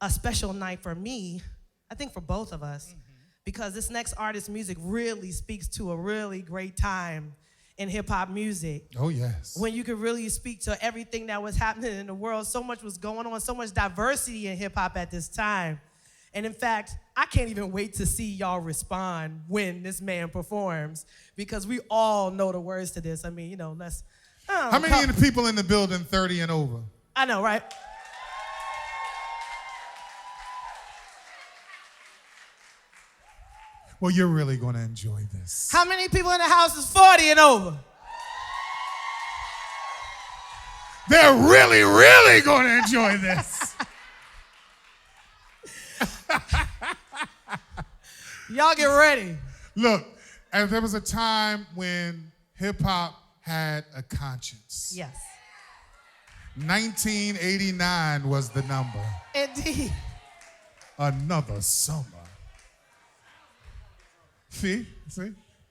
a special night for me, I think for both of us, because this next artist's music really speaks to a really great time in hip-hop music. Oh, yes. When you could really speak to everything that was happening in the world. So much was going on, so much diversity in hip-hop at this time. And in fact, I can't even wait to see y'all respond when this man performs, because we all know the words to this. I mean, you know, let's... How many of the people in the building 30 and over? I know, right? Well, you're really going to enjoy this. How many people in the house is 40 and over? They're really, really going to enjoy this. Y'all get ready. Look, and there was a time when hip-hop had a conscience. Yes. 1989 was the number. Indeed. Another summer. See?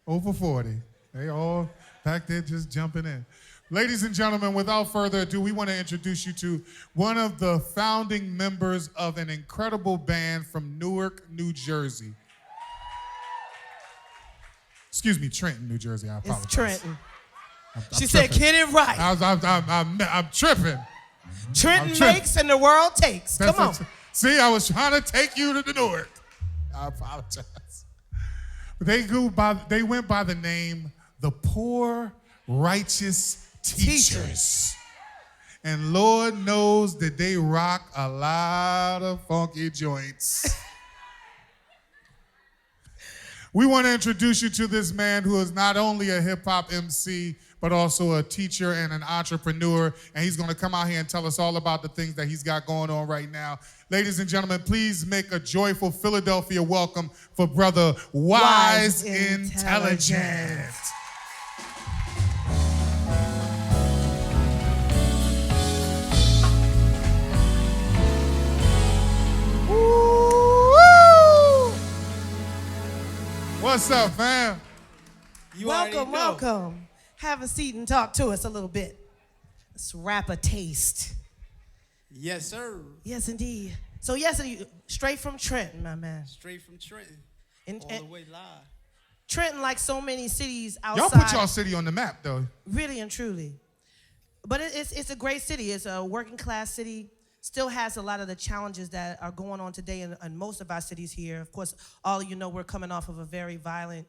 Over 40. They all back there just jumping in. Ladies and gentlemen, without further ado, we want to introduce you to one of the founding members of an incredible band from Newark, New Jersey. Excuse me, Trenton, New Jersey. I apologize. It's Trenton. I'm She tripping. said, get it right. I'm tripping. Trenton makes and the world takes. Come on. See, I was trying to take you to the Newark. I apologize. But they went by the name the Poor Righteous Teachers. And Lord knows that they rock a lot of funky joints. We want to introduce you to this man who is not only a hip-hop MC, but also a teacher and an entrepreneur. And he's going to come out here and tell us all about the things that he's got going on right now. Ladies and gentlemen, please make a joyful Philadelphia welcome for Brother Wise Intelligent. What's up, fam? Welcome. Have a seat and talk to us a little bit. Let's rap a taste. Yes, sir. Yes, indeed. So, yes, straight from Trenton, my man. Straight from Trenton. And all the way live. Trenton, like so many cities outside. Y'all put y'all city on the map, though. Really and truly. But it's a great city. It's a working class city. Still has a lot of the challenges that are going on today in most of our cities here. Of course, all of you know we're coming off of a very violent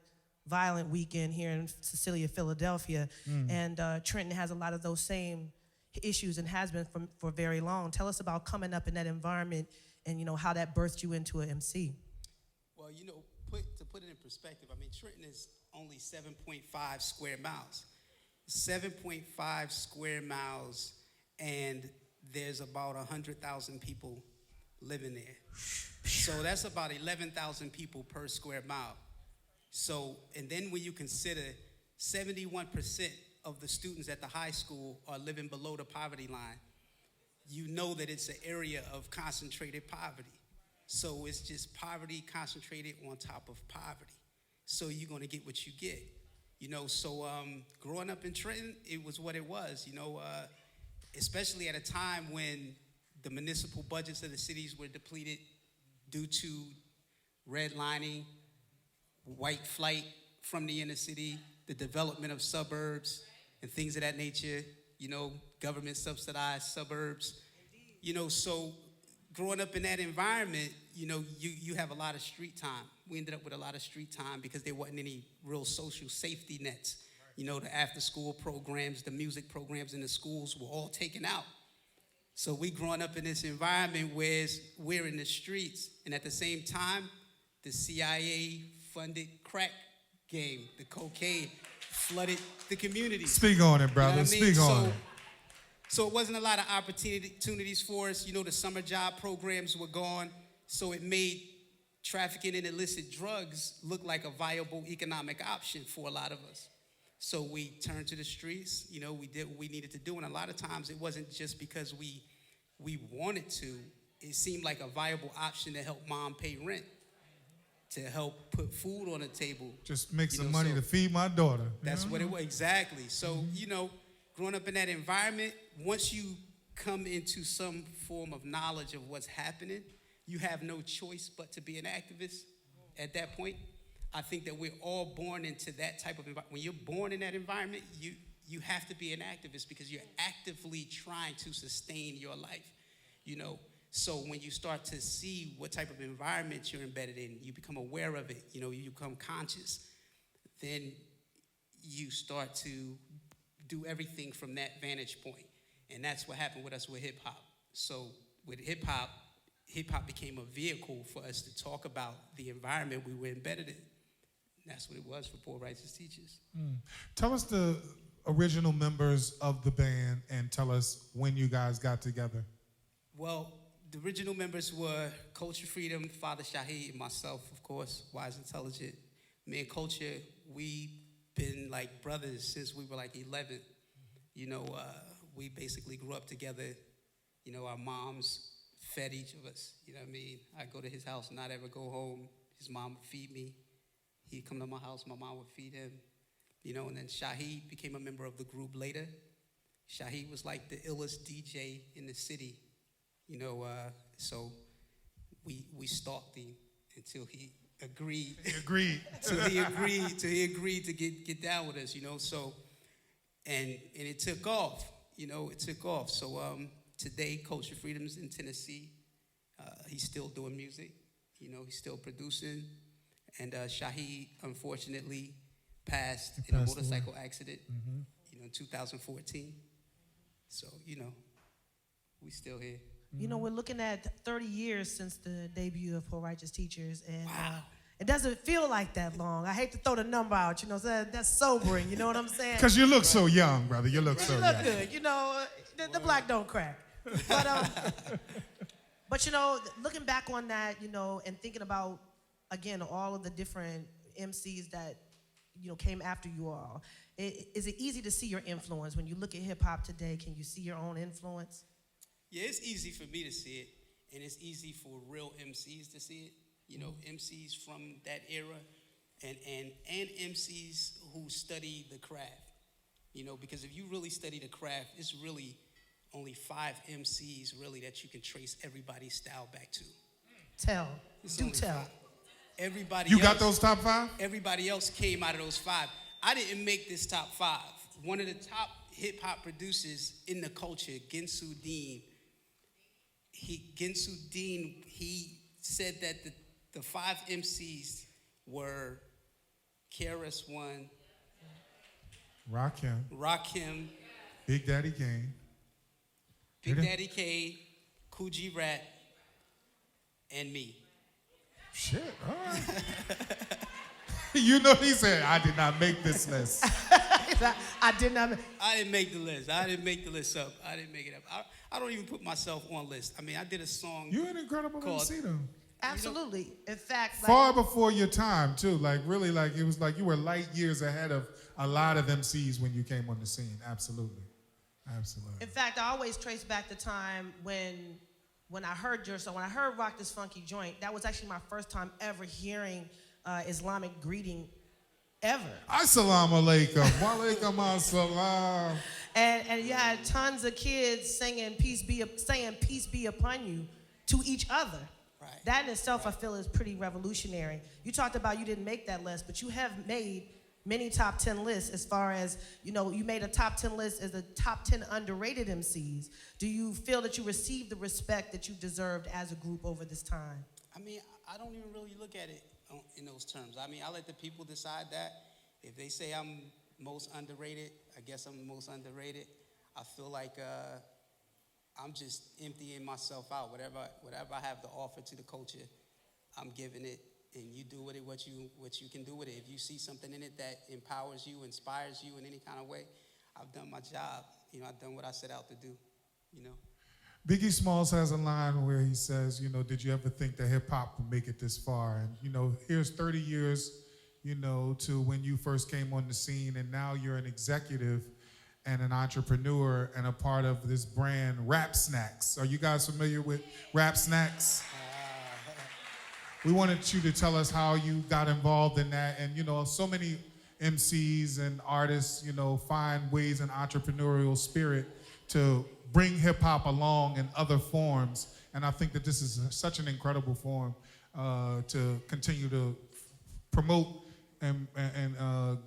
weekend here in Cecilia, Philadelphia. And Trenton has a lot of those same issues and has been for very long. Tell us about coming up in that environment and, you know, how that birthed you into an MC. Well, you know, to put it in perspective, I mean, Trenton is only 7.5 square miles. 7.5 square miles, and there's about 100,000 people living there. So that's about 11,000 people per square mile. So, and then when you consider 71% of the students at the high school are living below the poverty line, you know that it's an area of concentrated poverty. So it's just poverty concentrated on top of poverty. So you're gonna get what you get. You know, so growing up in Trenton, it was what it was, you know, especially at a time when the municipal budgets of the cities were depleted due to redlining, white flight from the inner city, the development of suburbs and things of that nature, you know, government subsidized suburbs. You know, so growing up in that environment, you know, you have a lot of street time. We ended up with a lot of street time because there wasn't any real social safety nets. You know, the after-school programs, the music programs in the schools were all taken out. So we growing up in this environment where we're in the streets, and at the same time, the CIA funded crack game, the cocaine flooded the community. Speak on it, brother. You know Speak on it. So it wasn't a lot of opportunities for us. You know, the summer job programs were gone, so it made trafficking in illicit drugs look like a viable economic option for a lot of us. So we turned to the streets. You know, we did what we needed to do, and a lot of times it wasn't just because we wanted to. It seemed like a viable option to help mom pay rent, to help put food on the table. Just make some money to feed my daughter. That's what it was, exactly. So, you know, growing up in that environment, once you come into some form of knowledge of what's happening, you have no choice but to be an activist at that point. I think that we're all born into that type of environment. When you're born in that environment, you have to be an activist because you're actively trying to sustain your life, you know. So when you start to see what type of environment you're embedded in, you become aware of it, you know, you become conscious, then you start to do everything from that vantage point. And that's what happened with us with hip hop. So with hip hop became a vehicle for us to talk about the environment we were embedded in. And that's what it was for Poor Righteous Teachers. Tell us the original members of the band and tell us when you guys got together. Well, the original members were Culture Freedom, Father Shahid, and myself, of course, Wise Intelligent. Me and Culture, we been like brothers since we were like 11. You know, we basically grew up together. You know, our moms fed each of us. You know what I mean? I'd go to his house and not ever go home. His mom would feed me. He'd come to my house, my mom would feed him. You know, and then Shahid became a member of the group later. Shahid was like the illest DJ in the city. You know, so we stalked him until he agreed. He agreed. Till he agreed to get down with us, you know. So, and it took off, you know, it took off. So today, Culture Freedom's in Tennessee. He's still doing music, you know, he's still producing. And Shahid, unfortunately, passed in a motorcycle accident, you know, in 2014. So, you know, we still here. You know, we're looking at 30 years since the debut of Poor Righteous Teachers, and it doesn't feel like that long. I hate to throw the number out, you know, so that's sobering, you know what I'm saying? Because you look so young, brother. You look so You young. look good, you know, the black don't crack. But, you know, looking back on that, you know, and thinking about, again, all of the different MCs that, you know, came after you all, is it easy to see your influence? When you look at hip-hop today, can you see your own influence? Yeah, it's easy for me to see it, and it's easy for real MCs to see it. You know, MCs from that era, and MCs who study the craft. You know, because if you really study the craft, it's really only 5 MCs really that you can trace everybody's style back to. Tell. It's Do only tell. 5. Everybody You else, got those top 5? Everybody else came out of those 5. I didn't make this top 5. One of the top hip hop producers in the culture, Ginsu Dean. He said that the 5 MCs were KRS-One, Rakim, Big Daddy Kane, Big Daddy Kane, Coogee Rap, and me. Shit, all right. You know, he said, I did not make this list. I did not. I didn't make the list. I didn't make the list up. I didn't make it up. I don't even put myself on list. I mean, I did a song. You're an incredible called, MC, though. Absolutely. In fact, Far before your time, too. Like, really, like, it was like you were light years ahead of a lot of MCs when you came on the scene. Absolutely. Absolutely. in fact, I always trace back the time when I heard your song. When I heard Rock This Funky Joint, that was actually my first time ever hearing Islamic greeting ever. Assalamu alaikum. Wa alaikum assalam. And you had tons of kids saying peace be upon you to each other. Right. That in itself, I feel, is pretty revolutionary. You talked about you didn't make that list, but you have made many top 10 lists as far as, you know, you made a top 10 list as the top 10 underrated MCs. Do you feel that you received the respect that you deserved as a group over this time? I mean, I don't even really look at it in those terms. I mean, I let the people decide that. If they say I'm most underrated, I guess I'm the most underrated. I feel like I'm just emptying myself out. Whatever I have to offer to the culture, I'm giving it, and you do with it what you can do with it. If you see something in it that empowers you, inspires you in any kind of way, I've done my job. You know, I've done what I set out to do. You know. Biggie Smalls has a line where he says, you know, did you ever think that hip hop would make it this far? And, you know, here's 30 years, you know, to when you first came on the scene, and now you're an executive and an entrepreneur and a part of this brand, Rap Snacks. Are you guys familiar with Rap Snacks? We wanted you to tell us how you got involved in that. And, you know, so many MCs and artists, you know, find ways in entrepreneurial spirit to bring hip hop along in other forms. And I think that this is such an incredible forum to continue to promote and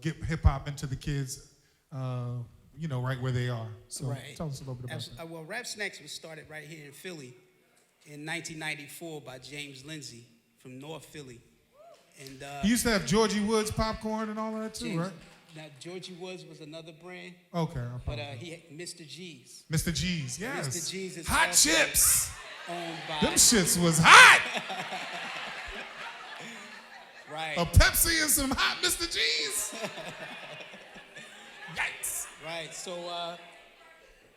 get hip hop into the kids, right where they are. So Right. tell us a little bit about that. Well, Rap Snacks was started right here in Philly in 1994 by James Lindsay from North Philly. And You used to have Georgie Woods popcorn and all that too, James, right? now Georgie Woods was another brand, Okay. but he had Mr. G's. Mr. G's, yes. Mr. G's is hot also chips. owned by Them shits was hot. right. A Pepsi and some hot Mr. G's. Yikes. Right.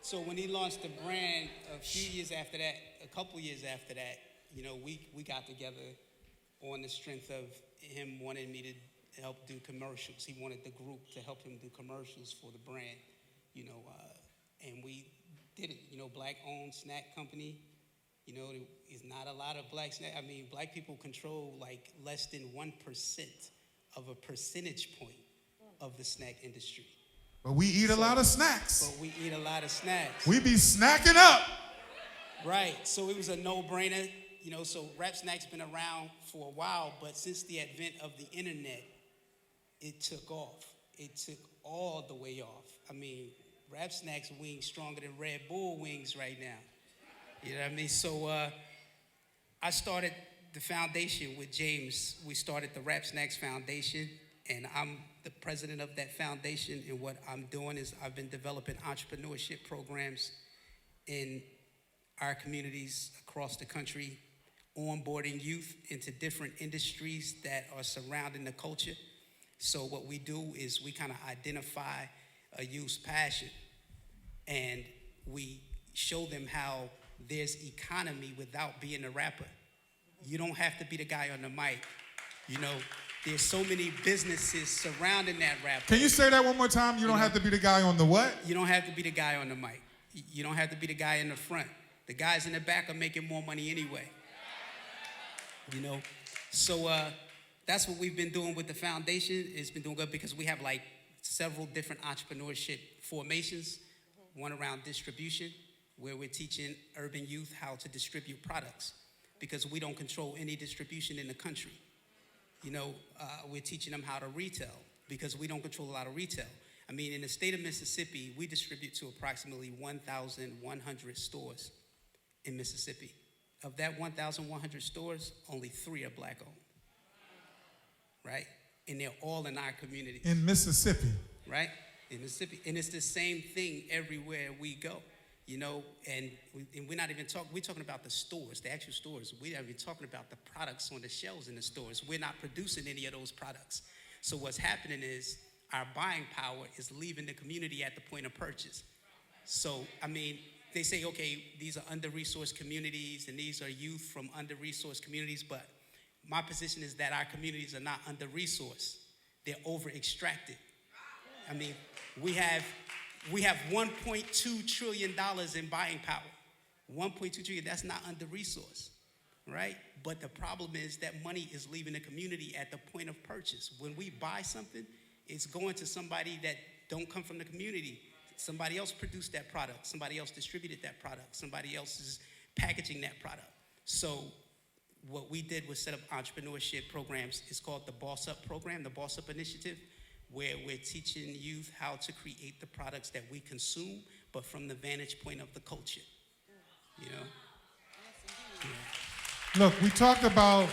So when he launched the brand a few years after that, a couple years after that, we got together on the strength of him wanting me to help do commercials. He wanted the group to help him do commercials for the brand, and we did it. Black-owned snack company. There's not a lot of black snack. I mean, black people control like less than 1% of a percentage point of the snack industry. But we eat a lot of snacks. But we eat a lot of snacks. We be snacking up. Right. So it was a no-brainer. So Rap Snacks been around for a while, but since the advent of the internet, it took off. It took all the way off. I mean, Rap Snacks wings stronger than Red Bull wings right now. You know what I mean? So I started the foundation with James. We started the Rap Snacks Foundation, and I'm the president of that foundation. And what I'm doing is I've been developing entrepreneurship programs in our communities across the country, onboarding youth into different industries that are surrounding the culture. So what we do is we kind of identify a youth's passion, and we show them how there's economy without being a rapper. You don't have to be the guy on the mic. There's so many businesses surrounding that rapper. Can you say that one more time? You don't have to be the guy on the what? You don't have to be the guy on the mic. You don't have to be the guy in the front. The guys in the back are making more money anyway. So that's what we've been doing with the foundation. It's been doing good because we have like several different entrepreneurship formations. One around distribution, where we're teaching urban youth how to distribute products because we don't control any distribution in the country. We're teaching them how to retail because we don't control a lot of retail. I mean, in the state of Mississippi, we distribute to approximately 1,100 stores in Mississippi. Of that 1,100 stores, only 3 are black-owned, right? And they're all in our community. In Mississippi. Right? In Mississippi. And it's the same thing everywhere we go, and we're not even talking, we're talking about the stores, the actual stores. We're not even talking about the products on the shelves in the stores. We're not producing any of those products. So what's happening is our buying power is leaving the community at the point of purchase. So, I mean, they say, okay, these are under-resourced communities and these are youth from under-resourced communities, but my position is that our communities are not under-resourced. They're over-extracted. I mean, we have $1.2 trillion in buying power. 1.2 trillion, that's not under-resourced, right? But the problem is that money is leaving the community at the point of purchase. When we buy something, it's going to somebody that don't come from the community. Somebody else produced that product. Somebody else distributed that product. Somebody else is packaging that product. So what we did was set up entrepreneurship programs. It's called the Boss Up program, the Boss Up Initiative, where we're teaching youth how to create the products that we consume, but from the vantage point of the culture, Yeah. Look, we talked about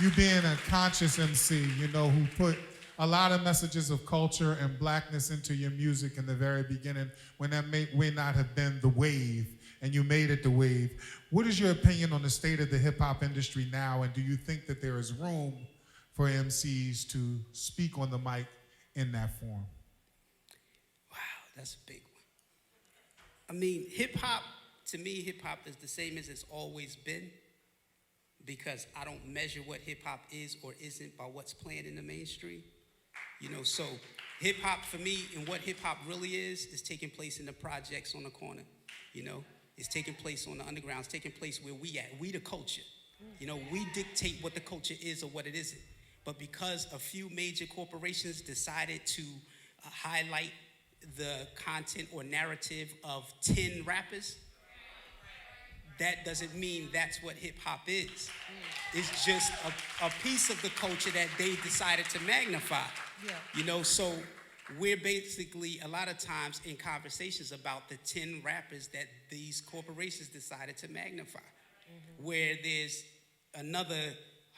you being a conscious MC, who put a lot of messages of culture and blackness into your music in the very beginning when that may not have been the wave, and you made it the wave. What is your opinion on the state of the hip-hop industry now, and do you think that there is room for MCs to speak on the mic in that form? Wow, that's a big one. I mean, hip-hop, to me, hip-hop is the same as it's always been because I don't measure what hip-hop is or isn't by what's playing in the mainstream. So hip-hop for me and what hip-hop really is taking place in the projects on the corner. It's taking place on the underground. It's taking place where we at. We the culture. We dictate what the culture is or what it isn't. But because a few major corporations decided to highlight the content or narrative of 10 rappers, that doesn't mean that's what hip hop is. It's just a piece of the culture that they decided to magnify. Yeah. You know, so we're basically a lot of times in conversations about the 10 rappers that these corporations decided to magnify, where there's another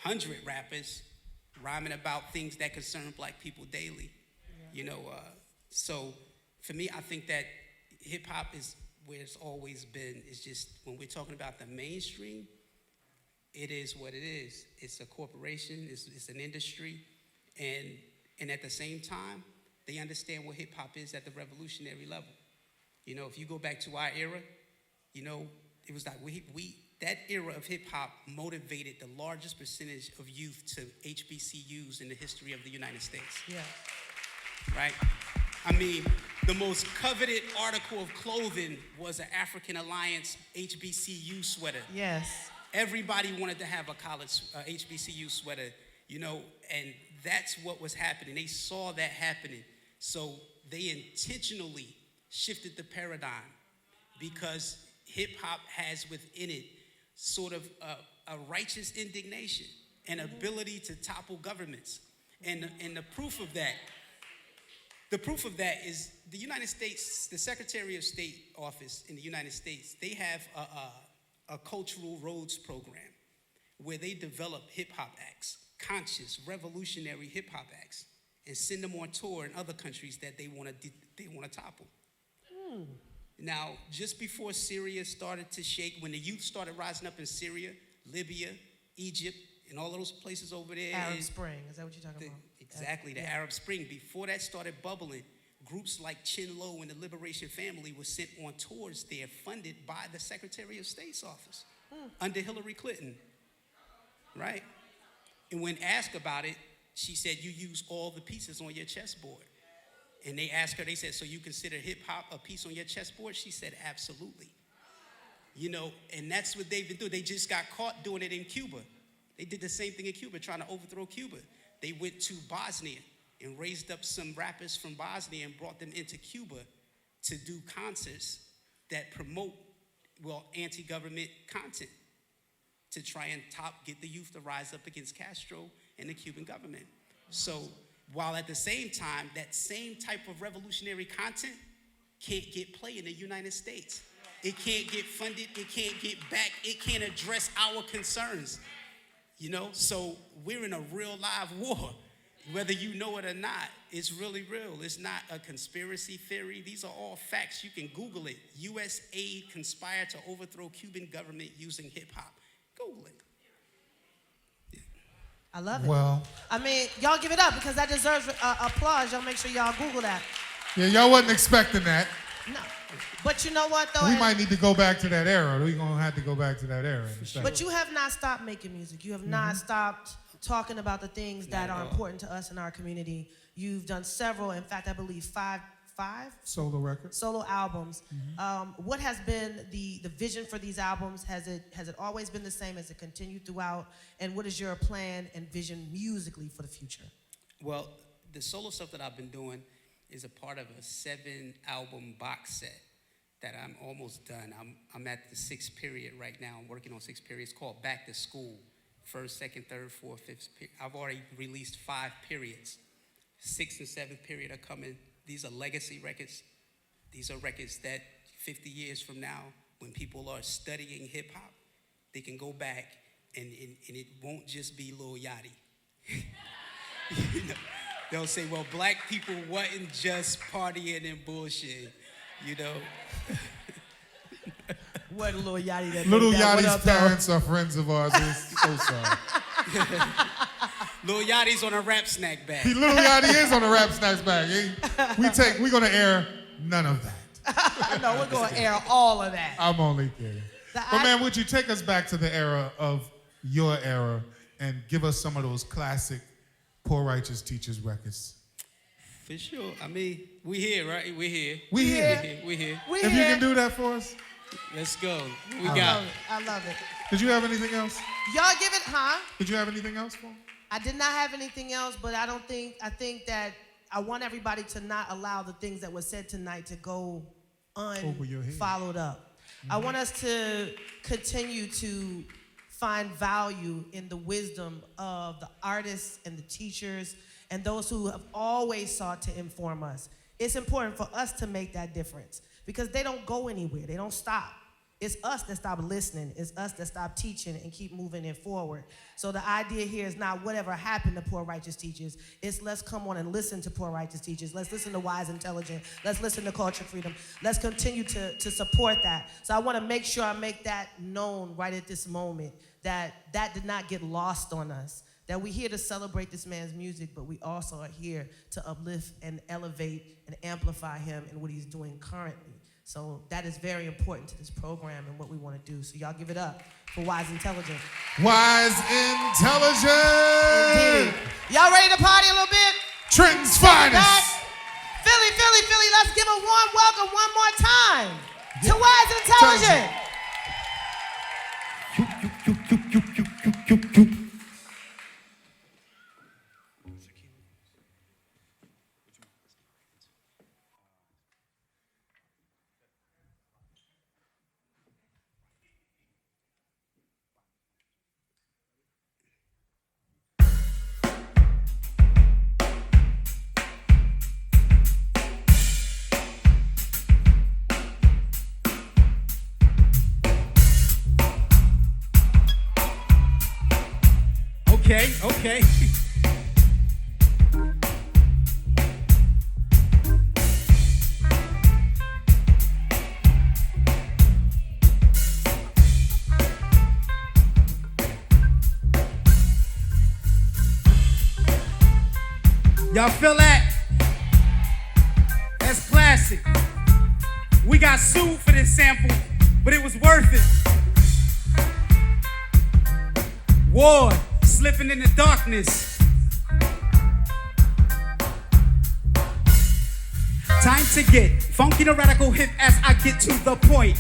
100 rappers rhyming about things that concern black people daily. You know, so for me, I think that hip hop is where it's always been. It's just when we're talking about the mainstream, it is what it is. It's a corporation, it's an industry, and at the same time, they understand what hip hop is at the revolutionary level. You know, if you go back to our era, you know, it was like that era of hip hop motivated the largest percentage of youth to HBCUs in the history of the United States. Yeah. Right? I mean, the most coveted article of clothing was an African Alliance HBCU sweater. Yes. Everybody wanted to have a college HBCU sweater, you know, and that's what was happening. They saw that happening. So they intentionally shifted the paradigm because hip hop has within it sort of a righteous indignation and ability to topple governments. And the proof of that, is the United States, the Secretary of State office in the United States, they have a cultural roads program where they develop hip hop acts, conscious, revolutionary hip hop acts, and send them on tour in other countries that they want to topple. Now, just before Syria started to shake, when the youth started rising up in Syria, Libya, Egypt, and all those places over there. Arab Spring, is that what you're talking about? Exactly, the Arab Spring. Before that started bubbling, groups like Chin Lo and the Liberation Family were sent on tours there funded by the Secretary of State's office under Hillary Clinton, right? And when asked about it, she said, you use all the pieces on your chessboard. And they asked her, they said, so you consider hip hop a piece on your chessboard? She said, absolutely. You know, and that's what they've been doing. They just got caught doing it in Cuba. They did the same thing in Cuba, trying to overthrow Cuba. They went to Bosnia and raised up some rappers from Bosnia and brought them into Cuba to do concerts that promote, anti-government content to try and get the youth to rise up against Castro and the Cuban government. So while at the same time, that same type of revolutionary content can't get play in the United States. It can't get funded, it can't get back, it can't address our concerns. You know, so we're in a real live war. Whether you know it or not, it's really real. It's not a conspiracy theory. These are all facts. You can Google it. U.S. aid conspired to overthrow Cuban government using hip hop. Google it. Yeah. I love it. Well, I mean, y'all give it up because that deserves applause. Y'all make sure y'all Google that. yeah, y'all wasn't expecting that. No. But you know what, though? We might need to go back to that era. We're going to have to go back to that era. But you have not stopped making music. You have not stopped talking about the things that are important to us in our community. You've done several, in fact, I believe five Solo records. solo albums. What has been the vision for these albums? Has it always been the same? Has it continued throughout? And what is your plan and vision musically for the future? Well, the solo stuff that I've been doing is a part of a 7-album box set that I'm almost done. I'm at the 6th period right now. I'm working on 6th period. It's called Back to School. 1st, 2nd, 3rd, 4th, 5th. I've already released 5 periods. 6th and 7th period are coming. These are legacy records. These are records that 50 years from now, when people are studying hip hop, they can go back and it won't just be Lil Yachty. You know, they'll say, well, black people wasn't just partying and bullshit, you know. What Lil Yachty that Little made that? What Yachty's up, though? parents are friends of ours. We're so sorry. Lil Yachty's on a rap snack bag. Little Yachty is on the rap snacks bag. We're going to air none of that. No, we're going to air all of that. I'm only kidding. But man, would you take us back to the era of your era and give us some of those classic Poor Righteous Teachers records? For sure. I mean, we here, right? We here. We here. We here. We If you here. can do that for us. Let's go. We All got right. it. I love it. Did you have anything else? Y'all give it, huh? Did you have anything else for? I did not have anything else, but I think that I want everybody to not allow the things that were said tonight to go Over your head. unfollowed up. I want us to continue to find value in the wisdom of the artists and the teachers and those who have always sought to inform us. It's important for us to make that difference because they don't go anywhere. They don't stop. It's us that stop listening. It's us that stop teaching and keep moving it forward. So the idea here is not whatever happened to poor righteous teachers. It's let's come on and listen to poor righteous teachers. Let's listen to wise, intelligent. Let's listen to culture freedom. Let's continue to support that. So I want to make sure I make that known right at this moment, that did not get lost on us. That we're here to celebrate this man's music, but we also are here to uplift and elevate and amplify him and what he's doing currently. So that is very important to this program and what we want to do. So y'all give it up for Wise Intelligent. Wise Intelligent. Indeed. Y'all ready to party a little bit? Trenton's finest. Philly, Philly, Philly. Let's give a warm welcome one more time to Wise Intelligent. Okay. Y'all feel that? That's classic. We got sued for this sample, but it was worth it. Ward, slipping in the darkness. Time to get funky to radical hip as I get to the point.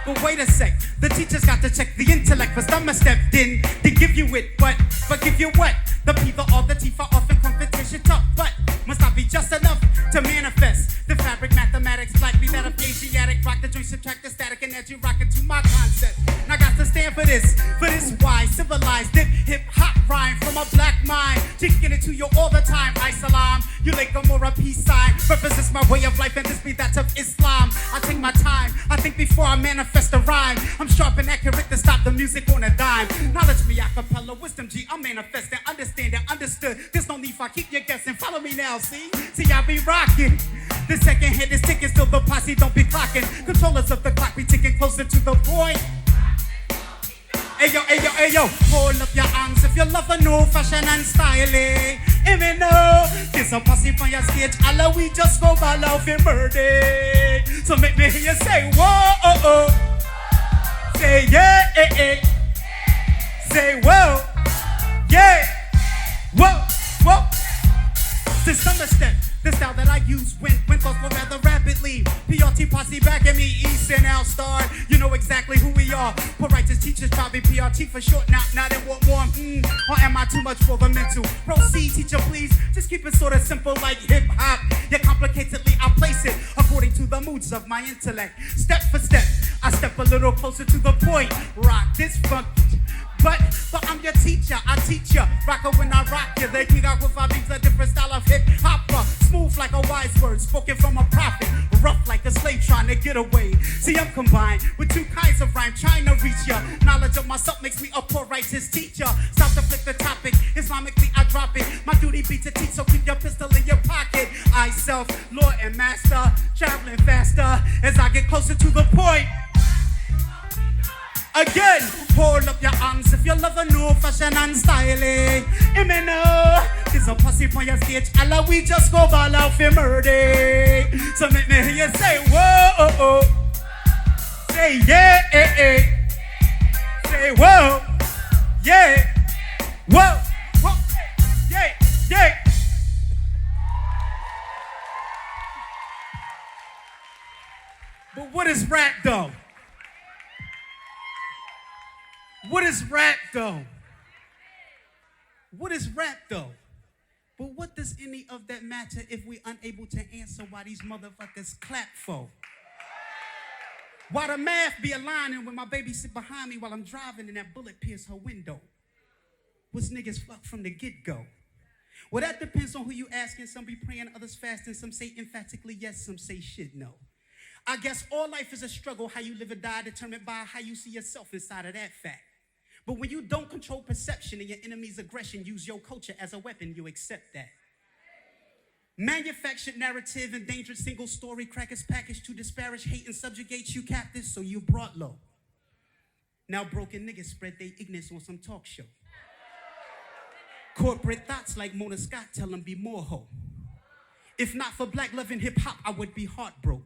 But wait a sec, the teacher's got to check the intellect. For some stepped in to give you it, but give you what? The P, the R, the T for often competition tough, but must not be just enough to manifest the fabric, mathematics, likely that of Asiatic, rock the joint, subtract the static, and edge you rock into my concept. And I got to stand for this wise, civilized, hip hop rhyme from a black mind, kicking it to you all the time. I salam, you like a more a peace sign, represents my way of life and this be that of Islam. I take my time, I think before I manifest a rhyme. I'm sharp and accurate to stop the music on a dime. Knowledge me a cappella, wisdom G, I'm manifesting, understanding, understood. There's no need for I keep you guessing. Follow me now, see I be rocking. The second hit is ticking, still the posse don't be clocking. Controllers of the clock be ticking closer to the point. Ayo, hold up your arms if you love a new fashion and styling. Me know, there's a posse on your stage, all we just go ball out in murder. So make me hear you say, whoa, oh, oh. Say yeah, eh, eh. Say whoa, yeah, whoa, whoa. This understand the style that I use when thoughts go rather rapidly. PRT posse back at me, East and Al Star. You know exactly who we are. Poor righteous teachers, probably PRT for short. Not they want more. Or am I too much for the mental? Proceed, teacher, please. Just keep it sort of simple like hip hop. Yeah, complicatedly I place it according to the moods of my intellect. Step for step, I step a little closer to the point. Rock this funky. But I'm your teacher, I teach ya. Rocker when I rock ya. They kick out with five beats, a different style of hip hopper. Smooth like a wise word, spoken from a prophet. Rough like a slave trying to get away. See, I'm combined with two kinds of rhyme, trying to reach ya. Knowledge of myself makes me a poor righteous teacher. Stop to flip the topic, Islamically I drop it. My duty be to teach, so keep your pistol in your pocket. I self, Lord and master, traveling faster as I get closer to the point. Again, hold up your arms if you love a new fashion and styling. Me know, there's a posse on your stage, all we just go ball out for murder. So make me hear you say, whoa, oh, oh. Say yeah, eh, eh. Say whoa, yeah, whoa, whoa, yeah, yeah. But what is rap though? What is rap though? What is rap though? But what does any of that matter if we unable to answer why these motherfuckers clap for? Why the math be aligning when my baby sit behind me while I'm driving and that bullet pierce her window? What's niggas fuck from the get-go? Well, that depends on who you asking. Some be praying, others fasting. Some say emphatically yes, some say shit no. I guess all life is a struggle. How you live or die determined by how you see yourself inside of that fact. But when you don't control perception and your enemy's aggression, use your culture as a weapon, you accept that. Manufactured narrative and dangerous single story crackers packaged to disparage, hate, and subjugate you captives, so you brought low. Now broken niggas spread their ignorance on some talk show. Corporate thoughts like Mona Scott tell them be more hoe. If not for black love and hip hop, I would be heartbroken.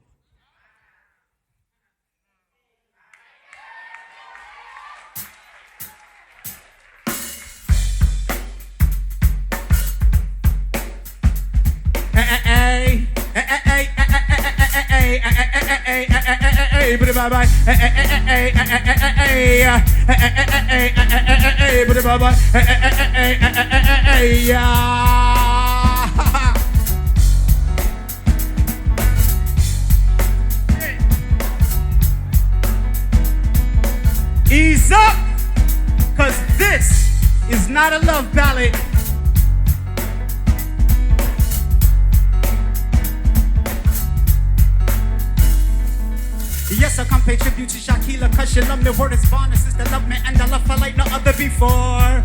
Ease up, cause this is not a love ballad. Yes, I come pay tribute to Shaquila, cause she love me, word is born, sister love me, and I love her like no other before.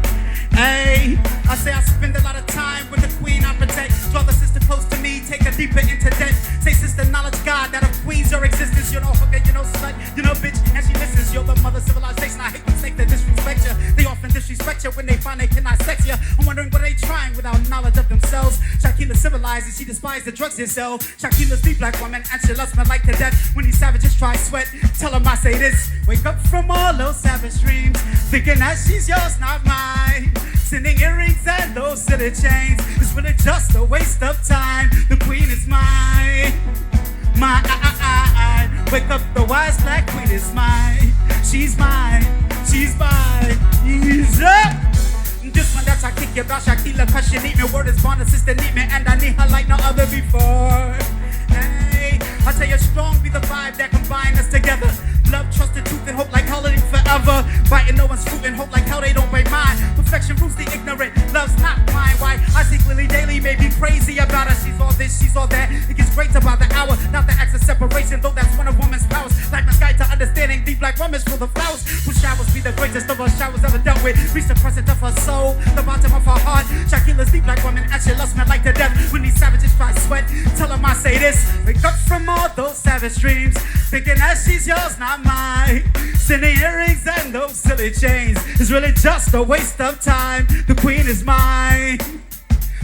Hey, I say I spend a lot of time with the queen I protect. Draw the sister close to me, take her deeper into debt. Say sister, knowledge God, that of queens your existence. You know hooker, you know slut, you know bitch, and she listens. You're the mother civilization, I hate when they disrespect you. They often disrespect you when they find they cannot sex you. I'm wondering what are they trying without knowledge of themselves. Shaquila civilizes, she despises the drugs they sell. Shaquila's the black woman, and she loves me like to death. When these savages try sweat, tell them I say this. Wake up from all those savage dreams, thinking that she's yours, not mine. Sending earrings and those silly chains, it's really just a waste of time. The queen is mine, mine. Wake up, the wise black queen is mine. She's mine, she's mine. Ease up. This one that I kick you about Shaquila, cause she need me. Word is born, the sister need me, and I need her like no other before. Hey, I tell you, strong be the vibe that combine us together. Love, trust, and truth, and hope like holiday forever. Biting no one's fruit and hope like how they don't break mine. Perfection rules the ignorant, love's not mine. Why? I see clearly daily, may be crazy about her. She's all this, she's all that. It gets great about the hour, not the acts of separation, though that's one of woman's powers. Like my guide to understanding, deep like woman's full of flowers. Who showers be the greatest of her showers ever dealt with. Reach the crescent of her soul, the bottom of her heart. Shaquila's deep like woman, and she loves me like to death. When these savages try sweat, tell them I say this. Wake up from all those savage dreams, thinking that she's yours, not mine. Sending earrings and those silly chains, it's really just a waste of time. The queen is mine,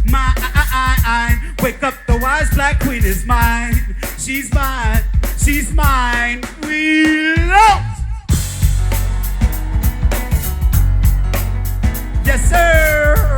mine. Wake up, the wise black queen is mine. She's mine, she's mine. We love. Yes, sir.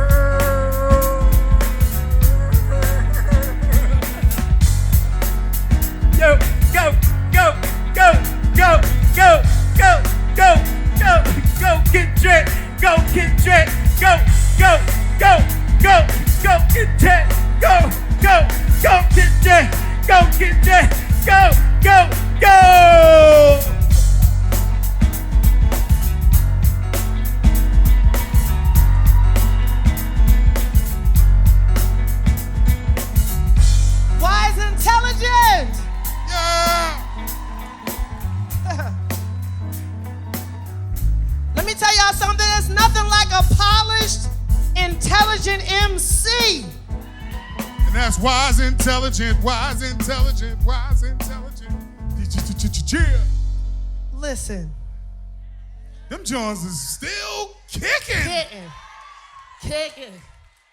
Yo, go, go, go, go, go, go, go, go, go, Kindred, go, Kindred, go, go, go, go, go, Kindred, go, go, go, Kindred, go, Kindred, go, go, go. Wise, intelligent. Yeah. Let me tell y'all something. There's nothing like a polished, intelligent MC. And that's wise, intelligent, wise, intelligent, wise, intelligent. Yeah. Listen. Them Jones is still kicking. Kicking.